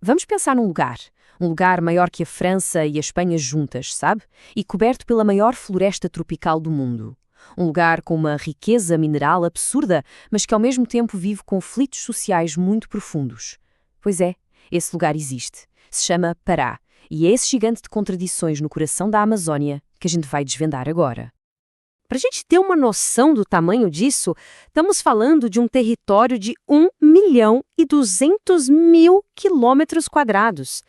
Vamos pensar num lugar. Um lugar maior que a França e a Espanha juntas, sabe? E coberto pela maior floresta tropical do mundo. Um lugar com uma riqueza mineral absurda, mas que ao mesmo tempo vive conflitos sociais muito profundos. Pois é, esse lugar existe. Se chama Pará. E é esse gigante de contradições no coração da Amazônia que a gente vai desvendar agora. Para a gente ter uma noção do tamanho disso, estamos falando de um território de 1.200.000 quilômetros quadrados.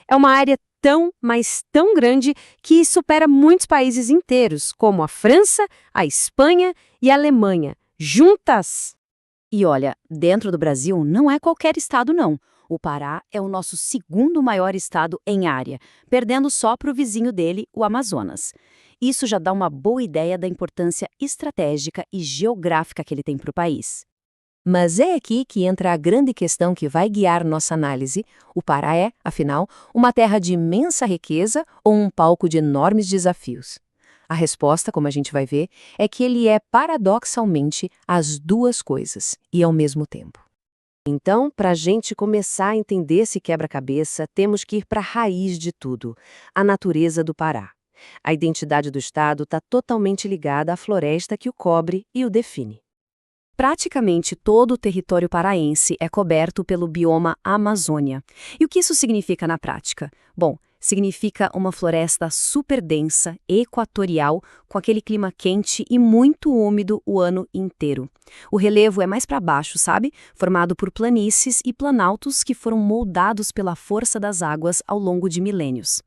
É uma área tão, mas tão grande que supera muitos países inteiros, como a França, a Espanha e a Alemanha, juntas. E olha, dentro do Brasil não é qualquer estado não. O Pará é o nosso segundo maior estado em área, perdendo só para o vizinho dele, o Amazonas. Isso já dá uma boa ideia da importância estratégica e geográfica que ele tem para o país. Mas é aqui que entra a grande questão que vai guiar nossa análise. O Pará é, afinal, uma terra de imensa riqueza ou um palco de enormes desafios? A resposta, como a gente vai ver, é que ele é paradoxalmente as duas coisas e ao mesmo tempo. Então, para a gente começar a entender esse quebra-cabeça, temos que ir para a raiz de tudo, a natureza do Pará. A identidade do estado está totalmente ligada à floresta que o cobre e o define. Praticamente todo o território paraense é coberto pelo bioma Amazônia. E o que isso significa na prática? Bom, significa uma floresta super densa, equatorial, com aquele clima quente e muito úmido o ano inteiro. O relevo é mais para baixo, sabe? Formado por planícies e planaltos que foram moldados pela força das águas ao longo de milênios.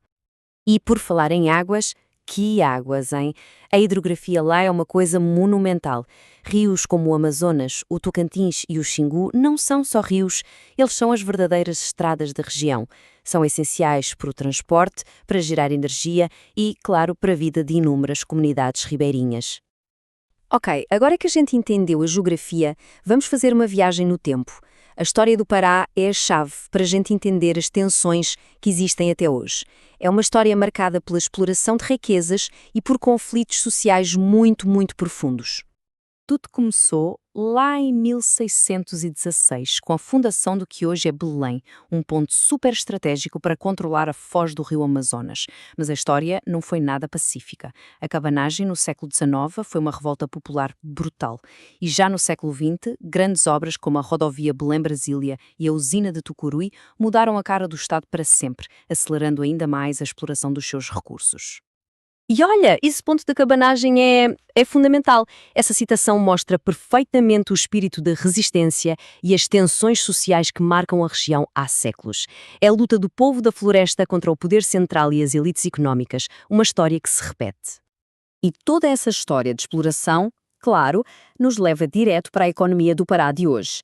E por falar em águas, que águas, hein? A hidrografia lá é uma coisa monumental. Rios como o Amazonas, o Tocantins e o Xingu não são só rios, eles são as verdadeiras estradas da região. São essenciais para o transporte, para gerar energia e, claro, para a vida de inúmeras comunidades ribeirinhas. Ok, agora que a gente entendeu a geografia, vamos fazer uma viagem no tempo. A história do Pará é a chave para a gente entender as tensões que existem até hoje. É uma história marcada pela exploração de riquezas e por conflitos sociais muito, muito profundos. Tudo começou lá em 1616, com a fundação do que hoje é Belém, um ponto super estratégico para controlar a foz do rio Amazonas. Mas a história não foi nada pacífica. A cabanagem, no século XIX, foi uma revolta popular brutal. E já no século XX, grandes obras como a rodovia Belém-Brasília e a usina de Tucuruí mudaram a cara do Estado para sempre, acelerando ainda mais a exploração dos seus recursos. E olha, esse ponto da cabanagem é fundamental. Essa citação mostra perfeitamente o espírito de resistência e as tensões sociais que marcam a região há séculos. É a luta do povo da floresta contra o poder central e as elites económicas, uma história que se repete. E toda essa história de exploração, claro, nos leva direto para a economia do Pará de hoje.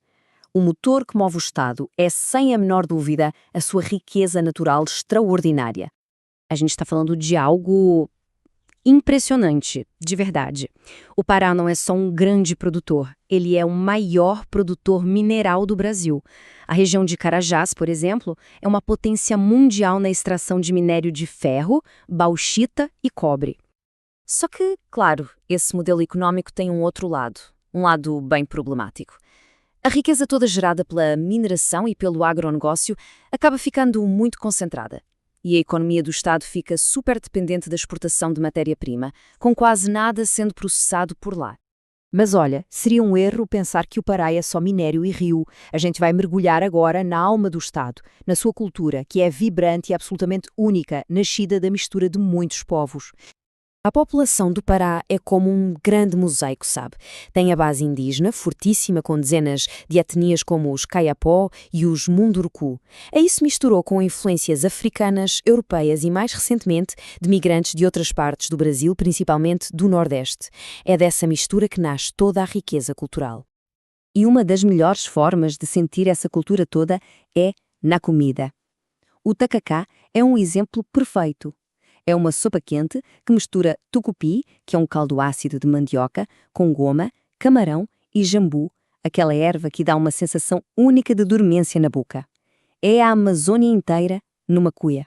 O motor que move o Estado é, sem a menor dúvida, a sua riqueza natural extraordinária. A gente está falando de algo impressionante, de verdade. O Pará não é só um grande produtor, ele é o maior produtor mineral do Brasil. A região de Carajás, por exemplo, é uma potência mundial na extração de minério de ferro, bauxita e cobre. Só que, claro, esse modelo econômico tem um outro lado, um lado bem problemático. A riqueza toda gerada pela mineração e pelo agronegócio acaba ficando muito concentrada. E a economia do Estado fica super dependente da exportação de matéria-prima, com quase nada sendo processado por lá. Mas olha, seria um erro pensar que o Pará é só minério e rio. A gente vai mergulhar agora na alma do Estado, na sua cultura, que é vibrante e absolutamente única, nascida da mistura de muitos povos. A população do Pará é como um grande mosaico, sabe? Tem a base indígena, fortíssima, com dezenas de etnias como os Kayapó e os Munduruku. Aí se misturou com influências africanas, europeias e, mais recentemente, de migrantes de outras partes do Brasil, principalmente do Nordeste. É dessa mistura que nasce toda a riqueza cultural. E uma das melhores formas de sentir essa cultura toda é na comida. O tacacá é um exemplo perfeito. É uma sopa quente que mistura tucupi, que é um caldo ácido de mandioca, com goma, camarão e jambu, aquela erva que dá uma sensação única de dormência na boca. É a Amazônia inteira numa cuia.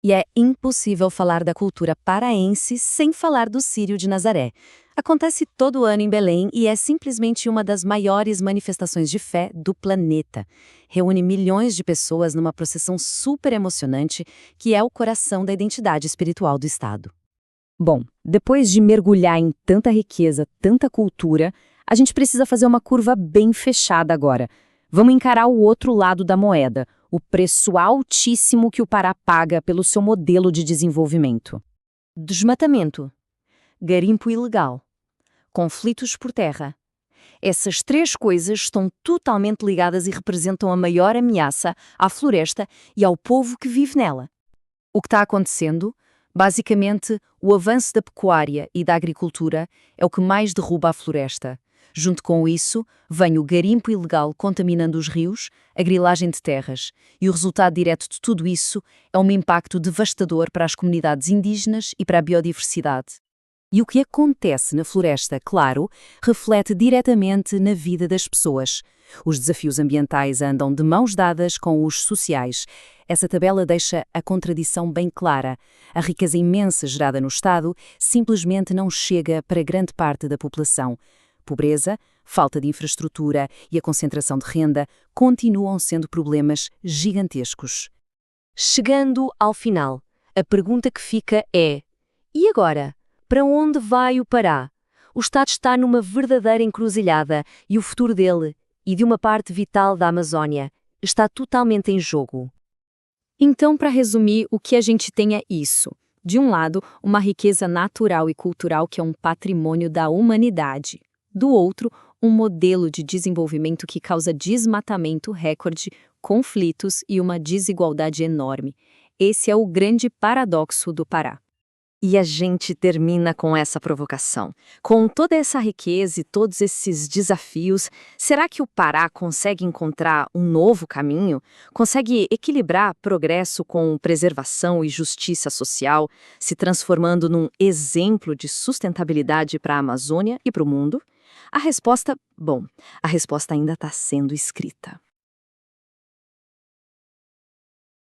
E é impossível falar da cultura paraense sem falar do Círio de Nazaré. Acontece todo ano em Belém e é simplesmente uma das maiores manifestações de fé do planeta. Reúne milhões de pessoas numa procissão super emocionante que é o coração da identidade espiritual do Estado. Bom, depois de mergulhar em tanta riqueza, tanta cultura, a gente precisa fazer uma curva bem fechada agora. Vamos encarar o outro lado da moeda, o preço altíssimo que o Pará paga pelo seu modelo de desenvolvimento. Desmatamento, garimpo ilegal, conflitos por terra. Essas três coisas estão totalmente ligadas e representam a maior ameaça à floresta e ao povo que vive nela. O que está acontecendo? Basicamente, o avanço da pecuária e da agricultura é o que mais derruba a floresta. Junto com isso, vem o garimpo ilegal contaminando os rios, a grilagem de terras, e o resultado direto de tudo isso é um impacto devastador para as comunidades indígenas e para a biodiversidade. E o que acontece na floresta, claro, reflete diretamente na vida das pessoas. Os desafios ambientais andam de mãos dadas com os sociais. Essa tabela deixa a contradição bem clara. A riqueza imensa gerada no Estado simplesmente não chega para grande parte da população. Pobreza, falta de infraestrutura e a concentração de renda continuam sendo problemas gigantescos. Chegando ao final, a pergunta que fica é: e agora? Para onde vai o Pará? O Estado está numa verdadeira encruzilhada e o futuro dele, e de uma parte vital da Amazônia, está totalmente em jogo. Então, para resumir, o que a gente tem é isso. De um lado, uma riqueza natural e cultural que é um patrimônio da humanidade. Do outro, um modelo de desenvolvimento que causa desmatamento recorde, conflitos e uma desigualdade enorme. Esse é o grande paradoxo do Pará. E a gente termina com essa provocação. Com toda essa riqueza e todos esses desafios, será que o Pará consegue encontrar um novo caminho? Consegue equilibrar progresso com preservação e justiça social, se transformando num exemplo de sustentabilidade para a Amazônia e para o mundo? A resposta ainda está sendo escrita.